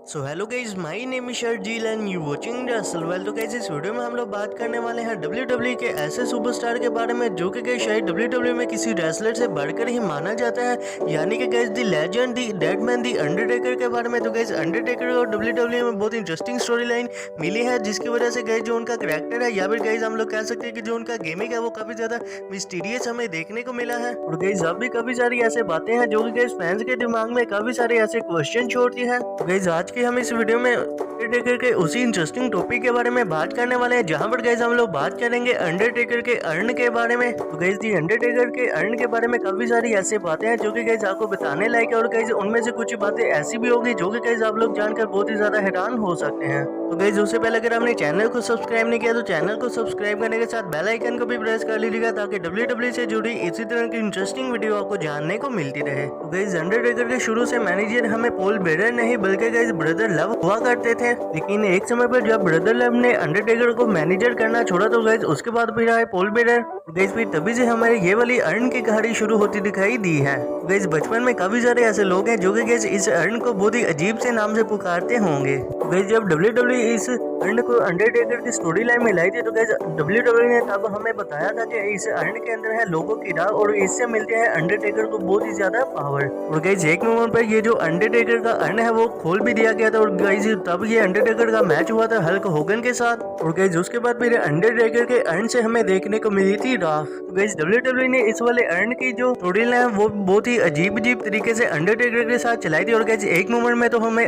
So hello guys, my name is Sharjeel and you watching Russell. Well तो guys, इस video में हम लोग बात करने वाले हैं WWE के ऐसे सुपरस्टार के बारे में जो कि गाइज शायद WWE में किसी रेसलर से बढ़कर ही माना जाता है, यानी कि गाइज दी लेजेंड, दी डेडमैन, दी अंडरटेकर के बारे में। तो गाइज अंडरटेकर और WWE में बहुत इंटरेस्टिंग स्टोरी लाइन मिली है, जिसकी वजह से गाइज जो उनका कैरेक्टर है या फिर गाइज हम लोग कह सकते हैं कि जो उनका गेमिंग है वो काफी ज्यादा मिस्टीरियस हमें देखने को मिला है। और गाइज अब भी काफी सारी ऐसे बातें हैं जो कि गाइज फैंस के दिमाग में काफी सारे ऐसे क्वेश्चन छोड़ती है। तो गाइज आज के हम इस वीडियो में अंडरटेकर के उसी इंटरेस्टिंग टॉपिक के बारे में बात करने वाले हैं, जहां पर गाइज हम लोग बात करेंगे अंडरटेकर के अर्न के बारे में। तो गाइज दी अंडरटेकर के अर्न के बारे में काफी सारी ऐसी बातें हैं जो कि गाइज आपको बताने लायक है, और गाइज उनमें से कुछ बातें ऐसी भी होगी जो कि गाइज आप लोग जानकर बहुत ही ज्यादा हैरान हो सकते हैं। तो गाइज उससे पहले अगर आपने चैनल को सब्सक्राइब नहीं किया तो चैनल को सब्सक्राइब करने के साथ बेल आइकन को भी प्रेस कर लीजिएगा, ताकि WWE से जुड़ी इसी तरह की इंटरेस्टिंग वीडियो आपको जानने को मिलती रहे। तो गाइज अंडरटेकर के शुरू से मैनेजर हमें पॉल बेयर नहीं बल्कि गाइज ब्रदर लव हुआ करते थे, लेकिन एक समय पर जब ब्रदर लव ने अंडरटेकर को मैनेजर करना छोड़ा तो गाइज उसके बाद फिर आए पॉल बेयर। गाइज फिर तभी से हमारे ये वाली अर्न की कहानी शुरू होती दिखाई दी है। गाइज बचपन में काफी सारे ऐसे लोग हैं जो कि गाइज इस अर्न को बहुत ही अजीब से नाम से पुकारते होंगे। गाइज जब WWE इस अर्न को अंडरटेकर की स्टोरी लाइन में लाई थी तो गाइज WWE ने तब हमें बताया था कि इस अर्न के अंदर है लोगों की राह, और इससे मिलते हैं अंडरटेकर को बहुत ही ज्यादा पावर। और गाइज एक मोमेंट पर ये जो अंडरटेकर का अर्न है वो खोल भी दिया गया था, और गाइज तब ये अंडरटेकर का मैच हुआ था हल्क होगन के साथ। और गाइज उसके बाद फिर अंडरटेकर के अर्न से हमें देखने को मिली थी राह। तो गाइज WWE ने इस वाले अर्न की जो स्टोरी लाइन वो बहुत ही अजीब तरीके से अंडरटेकर के साथ चलाई थी। और गाइज एक मोमेंट में तो हमें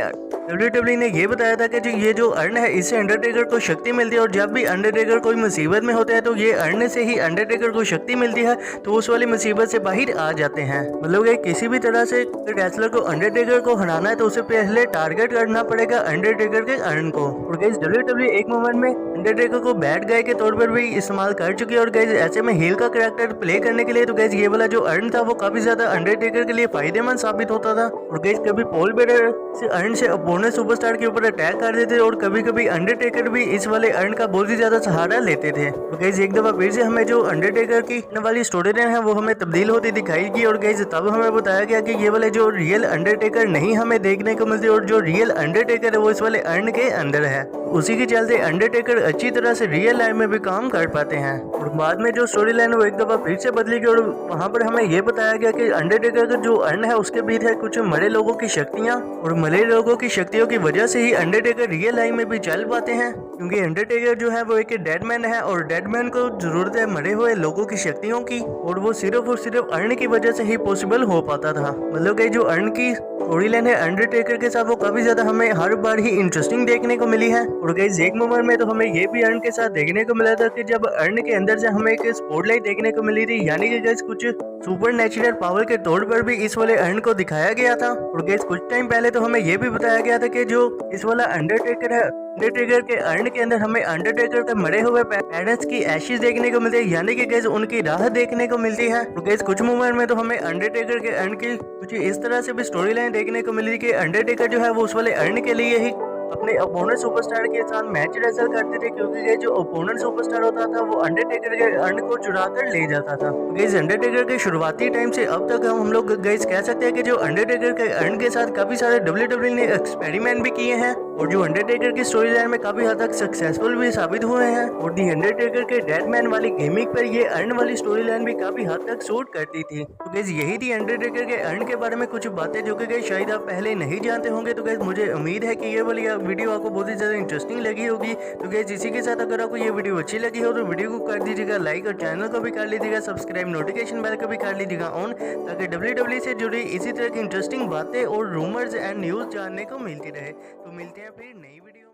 WWE ने ये बताया था कि जो ये जो अर्न है इससे अंडरटेकर को शक्ति मिलती है, और जब भी अंडरटेकर कोई मुसीबत में होता है तो ये अर्न से ही अंडरटेकर को शक्ति मिलती है, तो उस वाली मुसीबत से बाहर आ जाते हैं। मतलब कि किसी भी तरह से रेसलर को अंडरटेकर को हराना है तो उसे पहले टारगेट करना पड़ेगा अंडरटेकर के अर्न को। और गाइस WWE एक मोमेंट में अंडरटेकर को बैड गाय के तौर पर भी इस्तेमाल कर चुकी है, और गाइस ऐसे में हील का कैरेक्टर प्ले करने के लिए तो गाइस ये वाला जो अर्न था वो काफी ज्यादा अंडरटेकर के लिए फायदेमंद साबित होता था। और गाइस कभी पॉल बेयर से अर्न से अपोनेंट सुपरस्टार के ऊपर अटैक कर देते, और कभी कभी अंडरटेकर भी इस वाले अर्न का बहुत ही ज्यादा सहारा लेते थे। तो गाइस एक दफा फिर से हमें जो अंडरटेकर की वाली स्टोरी लाइन है वो हमें तब्दील होती दिखाई गई, और गाइस तब हमें बताया गया कि ये वाले जो रियल अंडरटेकर नहीं हमें देखने को मिलती, और जो रियल अंडरटेकर है वो इस वाले अर्न के अंदर है। उसी के चलते अंडरटेकर अच्छी तरह से रियल लाइफ में भी काम कर पाते हैं। और बाद में जो स्टोरी लाइन है वो एक दफा फिर से बदली गई, और वहाँ पर हमें ये बताया गया कि अंडरटेकर का जो अर्न है उसके बीच है कुछ मरे लोगों की शक्तियाँ, और मरे लोगों की शक्तियों की वजह से ही अंडरटेकर रियल लाइफ में भी चल पाते हैं, क्योंकि अंडरटेकर जो है वो एक डेडमैन है, और डेडमैन को जरूरत है मरे हुए लोगों की शक्तियों की, और वो सिर्फ और सिर्फ अर्न की वजह से ही पॉसिबल हो पाता था। मतलब कि जो अर्न की स्टोरी लाइन है अंडरटेकर के साथ वो काफी ज्यादा हमें हर बार ही इंटरेस्टिंग देखने को मिली है। और गाइस एक मोमेंट में तो हमें ये भी अर्न के साथ देखने को मिला था कि जब अर्न के अंदर से हमें एक स्पॉटलाइट देखने को मिली थी, यानी कि गाइस कुछ सुपर नेचुरल पावर के तौर पर भी इस वाले अर्न को दिखाया गया था। और गाइस कुछ टाइम पहले तो हमें ये भी बताया गया था कि जो इस वाला अंडरटेकर है, अंडरटेकर के अर्न के अंदर हमें अंडरटेकर के मरे हुए पेरेंट्स की एशेज देखने को मिलती है, यानी कि गाइस उनकी राह देखने को मिलती है। तो गाइस कुछ मोमेंट में तो हमें अंडरटेकर के अर्न की कुछ इस तरह से भी स्टोरी लाइन देखने को मिली कि अंडरटेकर जो है वो उस वाले अर्न के लिए ही अपने अपोनेंट सुपरस्टार के साथ मैच रेसल करते थे, क्योंकि ये जो अपोनेंट सुपरस्टार होता था वो अंडरटेकर के अर्न को चुरा कर ले जाता था। गाइस अंडरटेकर के शुरुआती टाइम से अब तक हम लोग गाइस कह सकते हैं कि जो अंडरटेकर के अर्न के साथ काफी सारे WWE ने एक्सपेरिमेंट भी किए हैं, और जो अंडरटेकर की स्टोरी लाइन में काफी हद तक सक्सेसफुल भी साबित हुए हैं। और दी अंडरटेकर के डेडमैन वाली गेमिंग पर ये अर्न वाली स्टोरी लाइन भी काफी हद तक सूट करती थी। तो गाइस यही थी अंडरटेकर के अर्न के बारे में कुछ बातें जो कि गाइस शायद आप पहले नहीं जानते होंगे। तो गाइस मुझे उम्मीद है कि ये वाली वीडियो आपको बहुत ही ज्यादा इंटरेस्टिंग लगी होगी। तो गाइस इसी के साथ अगर आपको ये वीडियो अच्छी लगी हो तो वीडियो को कर दीजिएगा लाइक, और चैनल को भी कर लीजिएगा सब्सक्राइब, नोटिफिकेशन बेल को भी कर लीजिएगा ऑन, ताकि WWE से जुड़ी इसी तरह की इंटरेस्टिंग बातें और रूमर्स एंड न्यूज जानने को मिलती रहे। तो मिलते हैं फिर नई वीडियो।